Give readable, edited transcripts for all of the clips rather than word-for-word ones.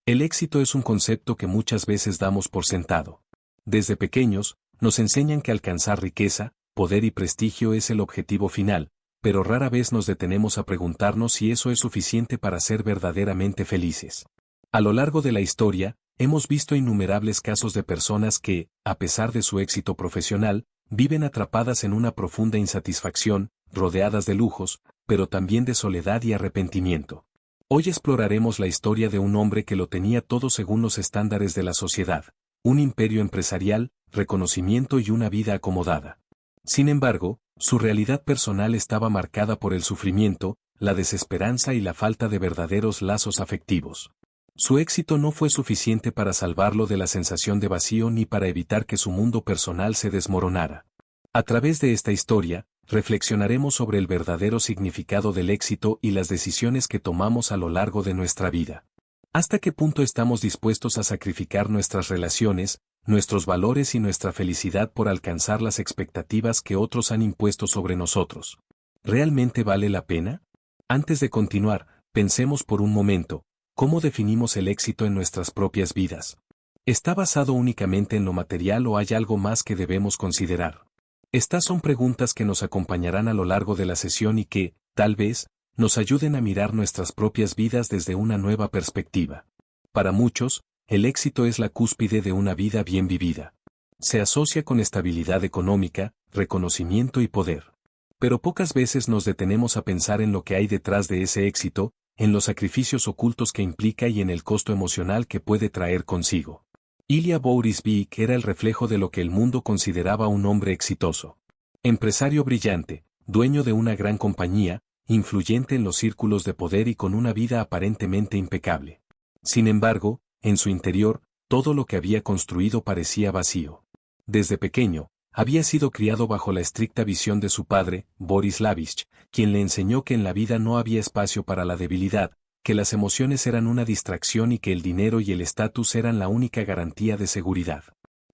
El éxito es un concepto que muchas veces damos por sentado. Desde pequeños, nos enseñan que alcanzar riqueza, poder y prestigio es el objetivo final, pero rara vez nos detenemos a preguntarnos si eso es suficiente para ser verdaderamente felices. A lo largo de la historia, hemos visto innumerables casos de personas que, a pesar de su éxito profesional, viven atrapadas en una profunda insatisfacción, rodeadas de lujos, pero también de soledad y arrepentimiento. Hoy exploraremos la historia de un hombre que lo tenía todo según los estándares de la sociedad, un imperio empresarial, reconocimiento y una vida acomodada. Sin embargo, su realidad personal estaba marcada por el sufrimiento, la desesperanza y la falta de verdaderos lazos afectivos. Su éxito no fue suficiente para salvarlo de la sensación de vacío ni para evitar que su mundo personal se desmoronara. A través de esta historia, reflexionaremos sobre el verdadero significado del éxito y las decisiones que tomamos a lo largo de nuestra vida. ¿Hasta qué punto estamos dispuestos a sacrificar nuestras relaciones, nuestros valores y nuestra felicidad por alcanzar las expectativas que otros han impuesto sobre nosotros? ¿Realmente vale la pena? Antes de continuar, pensemos por un momento, ¿cómo definimos el éxito en nuestras propias vidas? ¿Está basado únicamente en lo material o hay algo más que debemos considerar? Estas son preguntas que nos acompañarán a lo largo de la sesión y que, tal vez, nos ayuden a mirar nuestras propias vidas desde una nueva perspectiva. Para muchos, el éxito es la cúspide de una vida bien vivida. Se asocia con estabilidad económica, reconocimiento y poder. Pero pocas veces nos detenemos a pensar en lo que hay detrás de ese éxito, en los sacrificios ocultos que implica y en el costo emocional que puede traer consigo. Ilya Borisovich era el reflejo de lo que el mundo consideraba un hombre exitoso. Empresario brillante, dueño de una gran compañía, influyente en los círculos de poder y con una vida aparentemente impecable. Sin embargo, en su interior, todo lo que había construido parecía vacío. Desde pequeño, había sido criado bajo la estricta visión de su padre, Boris Lavich, quien le enseñó que en la vida no había espacio para la debilidad, que las emociones eran una distracción y que el dinero y el estatus eran la única garantía de seguridad.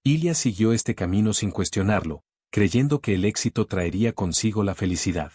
Ilya siguió este camino sin cuestionarlo, creyendo que el éxito traería consigo la felicidad.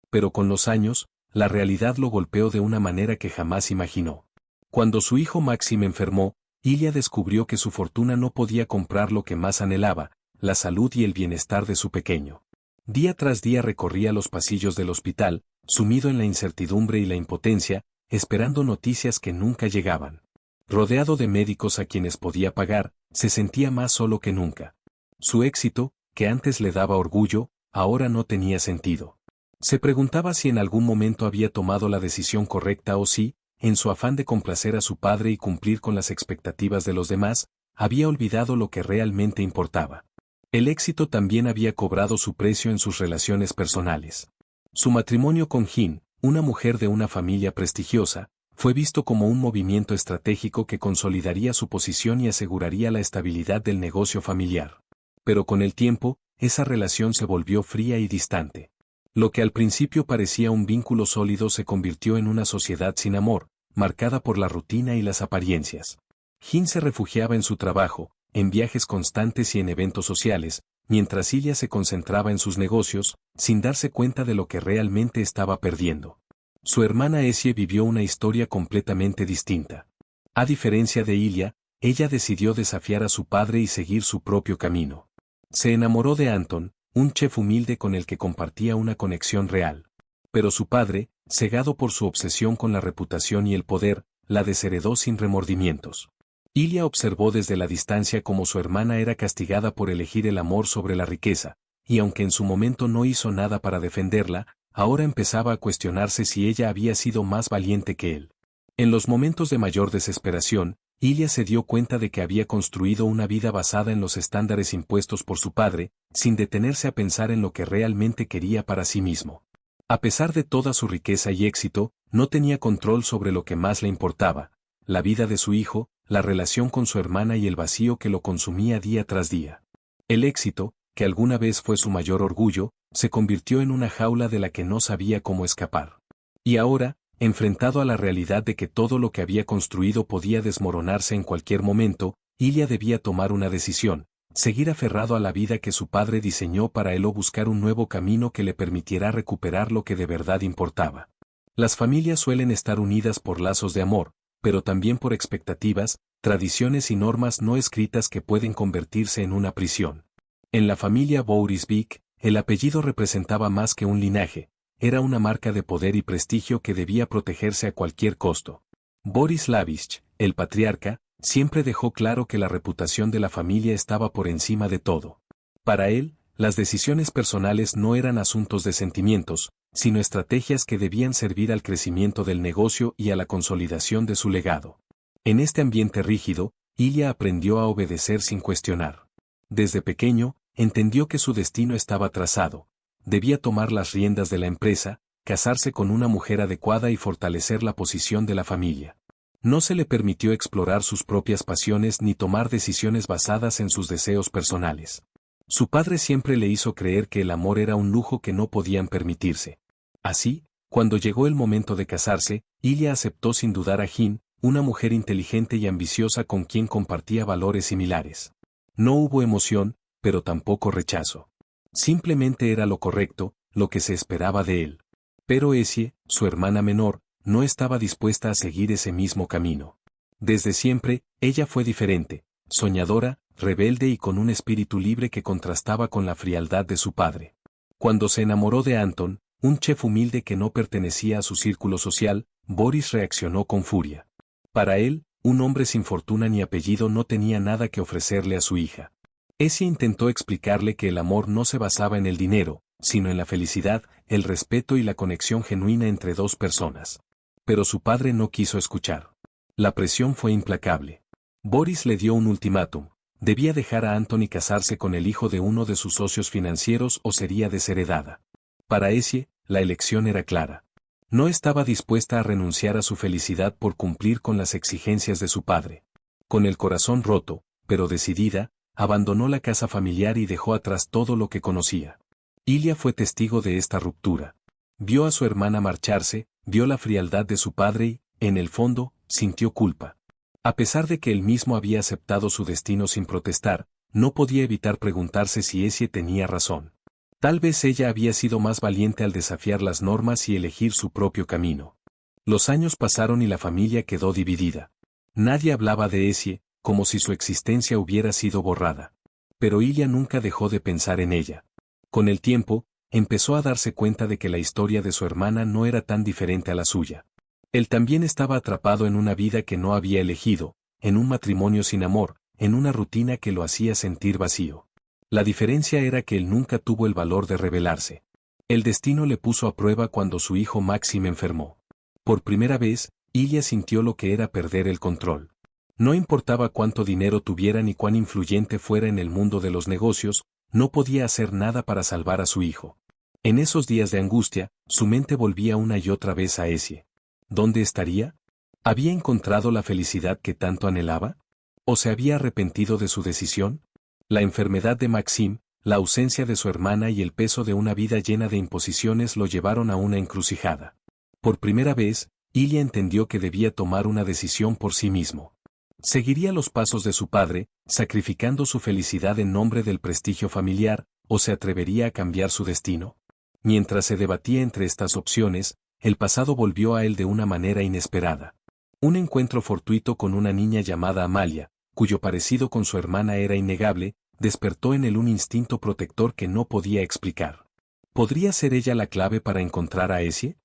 Pero con los años, la realidad lo golpeó de una manera que jamás imaginó. Cuando su hijo Maxim enfermó, Ilya descubrió que su fortuna no podía comprar lo que más anhelaba, la salud y el bienestar de su pequeño. Día tras día recorría los pasillos del hospital, sumido en la incertidumbre y la impotencia, esperando noticias que nunca llegaban. Rodeado de médicos a quienes podía pagar, se sentía más solo que nunca. Su éxito, que antes le daba orgullo, ahora no tenía sentido. Se preguntaba si en algún momento había tomado la decisión correcta o si, en su afán de complacer a su padre y cumplir con las expectativas de los demás, había olvidado lo que realmente importaba. El éxito también había cobrado su precio en sus relaciones personales. Su matrimonio con Jin, una mujer de una familia prestigiosa, fue visto como un movimiento estratégico que consolidaría su posición y aseguraría la estabilidad del negocio familiar. Pero con el tiempo, esa relación se volvió fría y distante. Lo que al principio parecía un vínculo sólido se convirtió en una sociedad sin amor, marcada por la rutina y las apariencias. Jin se refugiaba en su trabajo, en viajes constantes y en eventos sociales, mientras Ilya se concentraba en sus negocios, sin darse cuenta de lo que realmente estaba perdiendo. Su hermana Essie vivió una historia completamente distinta. A diferencia de Ilya, ella decidió desafiar a su padre y seguir su propio camino. Se enamoró de Anton, un chef humilde con el que compartía una conexión real. Pero su padre, cegado por su obsesión con la reputación y el poder, la desheredó sin remordimientos. Ilya observó desde la distancia cómo su hermana era castigada por elegir el amor sobre la riqueza, y aunque en su momento no hizo nada para defenderla, ahora empezaba a cuestionarse si ella había sido más valiente que él. En los momentos de mayor desesperación, Ilya se dio cuenta de que había construido una vida basada en los estándares impuestos por su padre, sin detenerse a pensar en lo que realmente quería para sí mismo. A pesar de toda su riqueza y éxito, no tenía control sobre lo que más le importaba: la vida de su hijo, la relación con su hermana y el vacío que lo consumía día tras día. El éxito, que alguna vez fue su mayor orgullo, se convirtió en una jaula de la que no sabía cómo escapar. Y ahora, enfrentado a la realidad de que todo lo que había construido podía desmoronarse en cualquier momento, Ilya debía tomar una decisión: seguir aferrado a la vida que su padre diseñó para él o buscar un nuevo camino que le permitiera recuperar lo que de verdad importaba. Las familias suelen estar unidas por lazos de amor, pero también por expectativas, tradiciones y normas no escritas que pueden convertirse en una prisión. En la familia Borisvik, el apellido representaba más que un linaje, era una marca de poder y prestigio que debía protegerse a cualquier costo. Borislavich, el patriarca, siempre dejó claro que la reputación de la familia estaba por encima de todo. Para él, las decisiones personales no eran asuntos de sentimientos, sino estrategias que debían servir al crecimiento del negocio y a la consolidación de su legado. En este ambiente rígido, Ilya aprendió a obedecer sin cuestionar. Desde pequeño, entendió que su destino estaba trazado. Debía tomar las riendas de la empresa, casarse con una mujer adecuada y fortalecer la posición de la familia. No se le permitió explorar sus propias pasiones ni tomar decisiones basadas en sus deseos personales. Su padre siempre le hizo creer que el amor era un lujo que no podían permitirse. Así, cuando llegó el momento de casarse, Ilya aceptó sin dudar a Jin, una mujer inteligente y ambiciosa con quien compartía valores similares. No hubo emoción, pero tampoco rechazo. Simplemente era lo correcto, lo que se esperaba de él. Pero Essie, su hermana menor, no estaba dispuesta a seguir ese mismo camino. Desde siempre, ella fue diferente, soñadora, rebelde y con un espíritu libre que contrastaba con la frialdad de su padre. Cuando se enamoró de Anton, un chef humilde que no pertenecía a su círculo social, Boris reaccionó con furia. Para él, un hombre sin fortuna ni apellido no tenía nada que ofrecerle a su hija. Essie intentó explicarle que el amor no se basaba en el dinero, sino en la felicidad, el respeto y la conexión genuina entre dos personas. Pero su padre no quiso escuchar. La presión fue implacable. Boris le dio un ultimátum. Debía dejar a Anton y casarse con el hijo de uno de sus socios financieros o sería desheredada. Para Essie, la elección era clara. No estaba dispuesta a renunciar a su felicidad por cumplir con las exigencias de su padre. Con el corazón roto, pero decidida, abandonó la casa familiar y dejó atrás todo lo que conocía. Ilya fue testigo de esta ruptura. Vio a su hermana marcharse, vio la frialdad de su padre y, en el fondo, sintió culpa. A pesar de que él mismo había aceptado su destino sin protestar, no podía evitar preguntarse si Essie tenía razón. Tal vez ella había sido más valiente al desafiar las normas y elegir su propio camino. Los años pasaron y la familia quedó dividida. Nadie hablaba de Essie, como si su existencia hubiera sido borrada. Pero Ilya nunca dejó de pensar en ella. Con el tiempo, empezó a darse cuenta de que la historia de su hermana no era tan diferente a la suya. Él también estaba atrapado en una vida que no había elegido, en un matrimonio sin amor, en una rutina que lo hacía sentir vacío. La diferencia era que él nunca tuvo el valor de rebelarse. El destino le puso a prueba cuando su hijo Maxim enfermó. Por primera vez, Ilya sintió lo que era perder el control. No importaba cuánto dinero tuviera ni cuán influyente fuera en el mundo de los negocios, no podía hacer nada para salvar a su hijo. En esos días de angustia, su mente volvía una y otra vez a Essie. ¿Dónde estaría? ¿Había encontrado la felicidad que tanto anhelaba? ¿O se había arrepentido de su decisión? La enfermedad de Maxim, la ausencia de su hermana y el peso de una vida llena de imposiciones lo llevaron a una encrucijada. Por primera vez, Ilya entendió que debía tomar una decisión por sí mismo. ¿Seguiría los pasos de su padre, sacrificando su felicidad en nombre del prestigio familiar, o se atrevería a cambiar su destino? Mientras se debatía entre estas opciones, el pasado volvió a él de una manera inesperada. Un encuentro fortuito con una niña llamada Amalia, cuyo parecido con su hermana era innegable, despertó en él un instinto protector que no podía explicar. ¿Podría ser ella la clave para encontrar a Essie?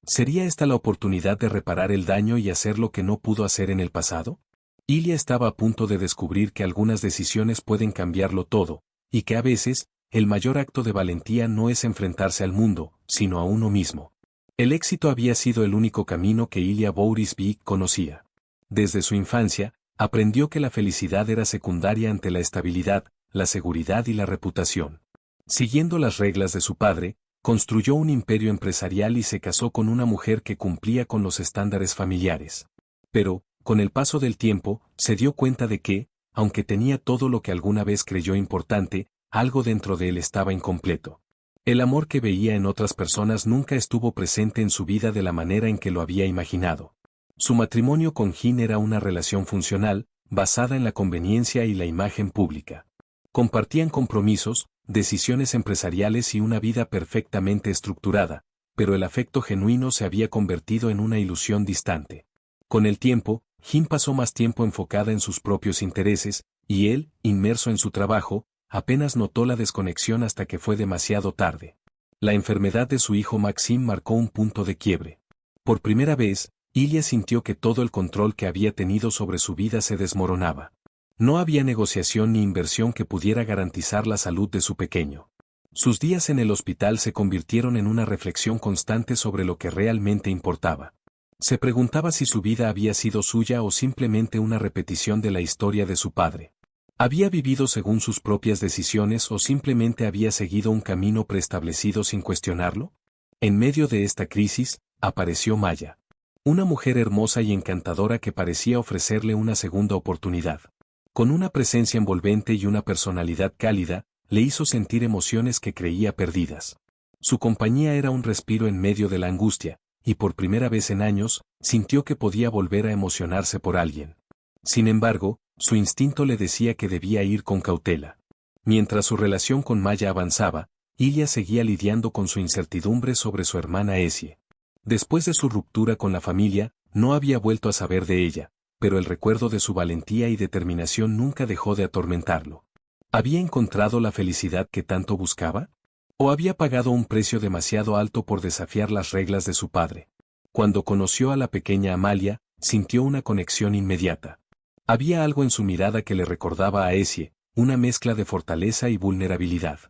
¿Sería esta la oportunidad de reparar el daño y hacer lo que no pudo hacer en el pasado? Ilya estaba a punto de descubrir que algunas decisiones pueden cambiarlo todo, y que a veces, el mayor acto de valentía no es enfrentarse al mundo, sino a uno mismo. El éxito había sido el único camino que Ilya Borisvik conocía. Desde su infancia, aprendió que la felicidad era secundaria ante la estabilidad, la seguridad y la reputación. Siguiendo las reglas de su padre, construyó un imperio empresarial y se casó con una mujer que cumplía con los estándares familiares. Pero, con el paso del tiempo, se dio cuenta de que, aunque tenía todo lo que alguna vez creyó importante, algo dentro de él estaba incompleto. El amor que veía en otras personas nunca estuvo presente en su vida de la manera en que lo había imaginado. Su matrimonio con Jin era una relación funcional, basada en la conveniencia y la imagen pública. Compartían compromisos, decisiones empresariales y una vida perfectamente estructurada, pero el afecto genuino se había convertido en una ilusión distante. Con el tiempo, Jim pasó más tiempo enfocada en sus propios intereses, y él, inmerso en su trabajo, apenas notó la desconexión hasta que fue demasiado tarde. La enfermedad de su hijo Maxim marcó un punto de quiebre. Por primera vez, Ilya sintió que todo el control que había tenido sobre su vida se desmoronaba. No había negociación ni inversión que pudiera garantizar la salud de su pequeño. Sus días en el hospital se convirtieron en una reflexión constante sobre lo que realmente importaba. Se preguntaba si su vida había sido suya o simplemente una repetición de la historia de su padre. ¿Había vivido según sus propias decisiones o simplemente había seguido un camino preestablecido sin cuestionarlo? En medio de esta crisis, apareció Maya. Una mujer hermosa y encantadora que parecía ofrecerle una segunda oportunidad. Con una presencia envolvente y una personalidad cálida, le hizo sentir emociones que creía perdidas. Su compañía era un respiro en medio de la angustia, y por primera vez en años, sintió que podía volver a emocionarse por alguien. Sin embargo, su instinto le decía que debía ir con cautela. Mientras su relación con Maya avanzaba, Ilya seguía lidiando con su incertidumbre sobre su hermana Essie. Después de su ruptura con la familia, no había vuelto a saber de ella, pero el recuerdo de su valentía y determinación nunca dejó de atormentarlo. ¿Había encontrado la felicidad que tanto buscaba? ¿O había pagado un precio demasiado alto por desafiar las reglas de su padre? Cuando conoció a la pequeña Amalia, sintió una conexión inmediata. Había algo en su mirada que le recordaba a Essie, una mezcla de fortaleza y vulnerabilidad.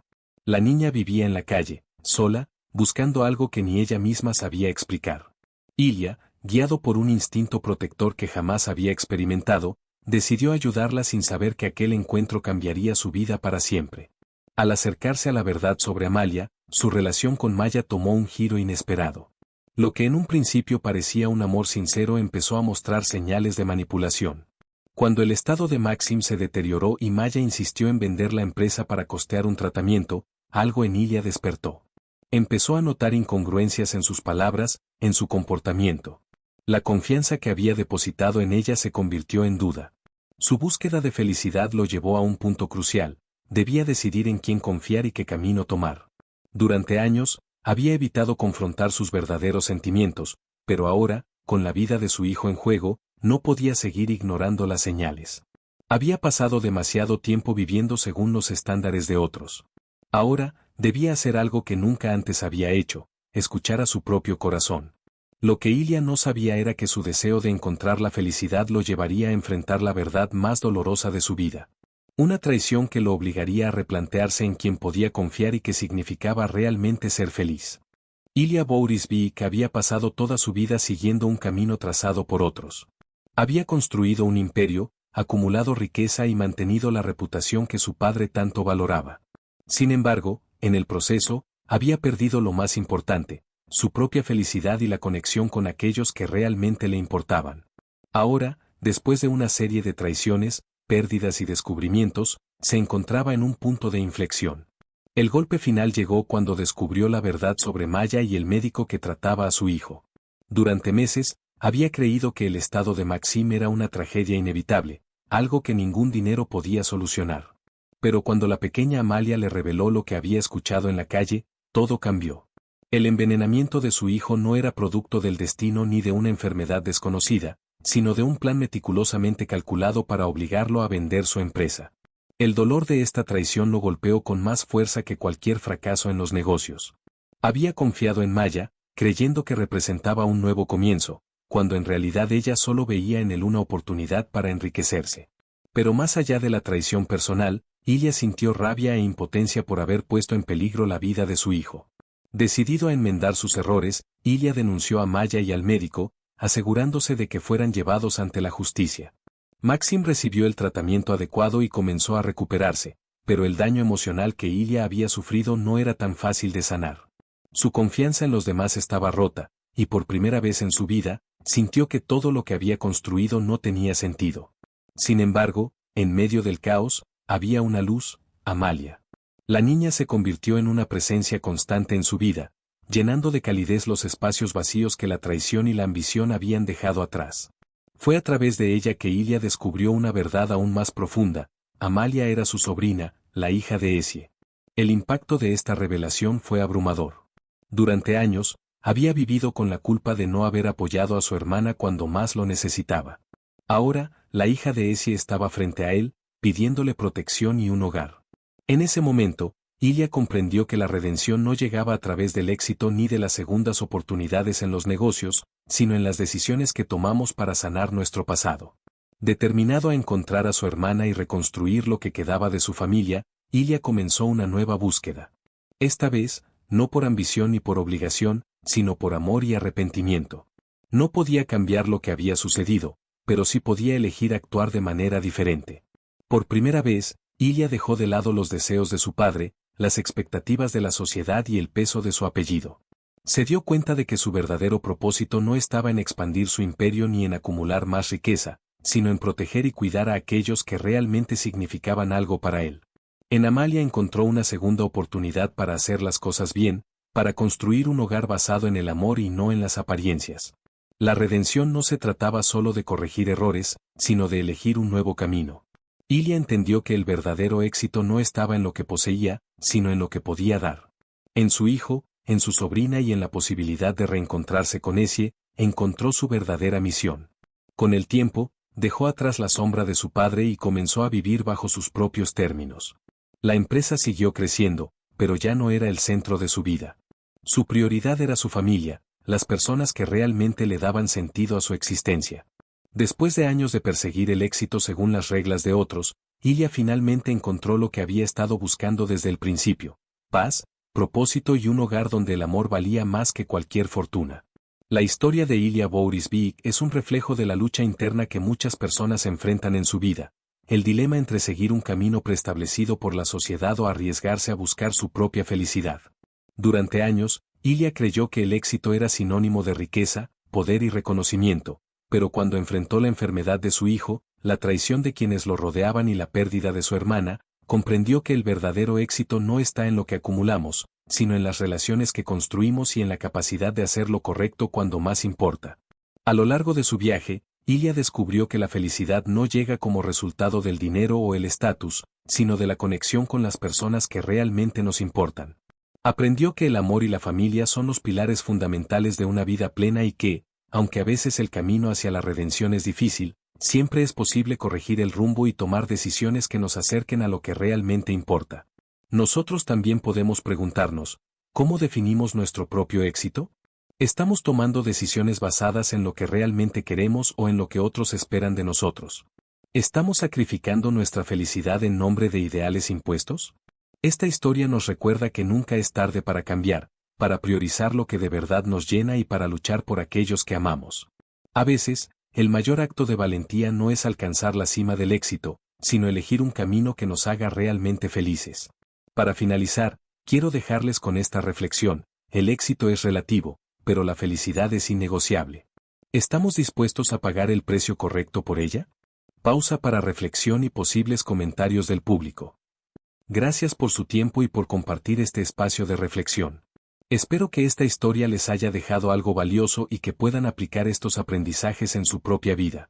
La niña vivía en la calle, sola, buscando algo que ni ella misma sabía explicar. Ilya, guiado por un instinto protector que jamás había experimentado, decidió ayudarla sin saber que aquel encuentro cambiaría su vida para siempre. Al acercarse a la verdad sobre Amalia, su relación con Maya tomó un giro inesperado. Lo que en un principio parecía un amor sincero empezó a mostrar señales de manipulación. Cuando el estado de Maxim se deterioró y Maya insistió en vender la empresa para costear un tratamiento, algo en Ilya despertó. Empezó a notar incongruencias en sus palabras, en su comportamiento. La confianza que había depositado en ella se convirtió en duda. Su búsqueda de felicidad lo llevó a un punto crucial. Debía decidir en quién confiar y qué camino tomar. Durante años, había evitado confrontar sus verdaderos sentimientos, pero ahora, con la vida de su hijo en juego, no podía seguir ignorando las señales. Había pasado demasiado tiempo viviendo según los estándares de otros. Ahora, debía hacer algo que nunca antes había hecho, escuchar a su propio corazón. Lo que Ilya no sabía era que su deseo de encontrar la felicidad lo llevaría a enfrentar la verdad más dolorosa de su vida. Una traición que lo obligaría a replantearse en quién podía confiar y qué significaba realmente ser feliz. Ilya Borisovich había pasado toda su vida siguiendo un camino trazado por otros. Había construido un imperio, acumulado riqueza y mantenido la reputación que su padre tanto valoraba. Sin embargo, en el proceso, había perdido lo más importante, su propia felicidad y la conexión con aquellos que realmente le importaban. Ahora, después de una serie de traiciones, pérdidas y descubrimientos, se encontraba en un punto de inflexión. El golpe final llegó cuando descubrió la verdad sobre Maya y el médico que trataba a su hijo. Durante meses, había creído que el estado de Maxim era una tragedia inevitable, algo que ningún dinero podía solucionar. Pero cuando la pequeña Amalia le reveló lo que había escuchado en la calle, todo cambió. El envenenamiento de su hijo no era producto del destino ni de una enfermedad desconocida, sino de un plan meticulosamente calculado para obligarlo a vender su empresa. El dolor de esta traición lo golpeó con más fuerza que cualquier fracaso en los negocios. Había confiado en Maya, creyendo que representaba un nuevo comienzo, cuando en realidad ella solo veía en él una oportunidad para enriquecerse. Pero más allá de la traición personal, Ilya sintió rabia e impotencia por haber puesto en peligro la vida de su hijo. Decidido a enmendar sus errores, Ilya denunció a Maya y al médico, asegurándose de que fueran llevados ante la justicia. Maxim recibió el tratamiento adecuado y comenzó a recuperarse, pero el daño emocional que Ilya había sufrido no era tan fácil de sanar. Su confianza en los demás estaba rota, y por primera vez en su vida, sintió que todo lo que había construido no tenía sentido. Sin embargo, en medio del caos, había una luz, Amalia. La niña se convirtió en una presencia constante en su vida, llenando de calidez los espacios vacíos que la traición y la ambición habían dejado atrás. Fue a través de ella que Ilya descubrió una verdad aún más profunda: Amalia era su sobrina, la hija de Essie. El impacto de esta revelación fue abrumador. Durante años, había vivido con la culpa de no haber apoyado a su hermana cuando más lo necesitaba. Ahora, la hija de Essie estaba frente a él, pidiéndole protección y un hogar. En ese momento, Ilya comprendió que la redención no llegaba a través del éxito ni de las segundas oportunidades en los negocios, sino en las decisiones que tomamos para sanar nuestro pasado. Determinado a encontrar a su hermana y reconstruir lo que quedaba de su familia, Ilya comenzó una nueva búsqueda. Esta vez, no por ambición ni por obligación, sino por amor y arrepentimiento. No podía cambiar lo que había sucedido, pero sí podía elegir actuar de manera diferente. Por primera vez, Ilya dejó de lado los deseos de su padre, las expectativas de la sociedad y el peso de su apellido. Se dio cuenta de que su verdadero propósito no estaba en expandir su imperio ni en acumular más riqueza, sino en proteger y cuidar a aquellos que realmente significaban algo para él. En Amalia encontró una segunda oportunidad para hacer las cosas bien, para construir un hogar basado en el amor y no en las apariencias. La redención no se trataba solo de corregir errores, sino de elegir un nuevo camino. Ilya entendió que el verdadero éxito no estaba en lo que poseía, sino en lo que podía dar. En su hijo, en su sobrina y en la posibilidad de reencontrarse con Essie, encontró su verdadera misión. Con el tiempo, dejó atrás la sombra de su padre y comenzó a vivir bajo sus propios términos. La empresa siguió creciendo, pero ya no era el centro de su vida. Su prioridad era su familia, las personas que realmente le daban sentido a su existencia. Después de años de perseguir el éxito según las reglas de otros, Ilya finalmente encontró lo que había estado buscando desde el principio: paz, propósito y un hogar donde el amor valía más que cualquier fortuna. La historia de Ilya Borisovich es un reflejo de la lucha interna que muchas personas enfrentan en su vida, el dilema entre seguir un camino preestablecido por la sociedad o arriesgarse a buscar su propia felicidad. Durante años, Ilya creyó que el éxito era sinónimo de riqueza, poder y reconocimiento, pero cuando enfrentó la enfermedad de su hijo, la traición de quienes lo rodeaban y la pérdida de su hermana, comprendió que el verdadero éxito no está en lo que acumulamos, sino en las relaciones que construimos y en la capacidad de hacer lo correcto cuando más importa. A lo largo de su viaje, Ilya descubrió que la felicidad no llega como resultado del dinero o el estatus, sino de la conexión con las personas que realmente nos importan. Aprendió que el amor y la familia son los pilares fundamentales de una vida plena y que, aunque a veces el camino hacia la redención es difícil, siempre es posible corregir el rumbo y tomar decisiones que nos acerquen a lo que realmente importa. Nosotros también podemos preguntarnos, ¿cómo definimos nuestro propio éxito? ¿Estamos tomando decisiones basadas en lo que realmente queremos o en lo que otros esperan de nosotros? ¿Estamos sacrificando nuestra felicidad en nombre de ideales impuestos? Esta historia nos recuerda que nunca es tarde para cambiar, para priorizar lo que de verdad nos llena y para luchar por aquellos que amamos. A veces, el mayor acto de valentía no es alcanzar la cima del éxito, sino elegir un camino que nos haga realmente felices. Para finalizar, quiero dejarles con esta reflexión: el éxito es relativo, pero la felicidad es innegociable. ¿Estamos dispuestos a pagar el precio correcto por ella? Pausa para reflexión y posibles comentarios del público. Gracias por su tiempo y por compartir este espacio de reflexión. Espero que esta historia les haya dejado algo valioso y que puedan aplicar estos aprendizajes en su propia vida.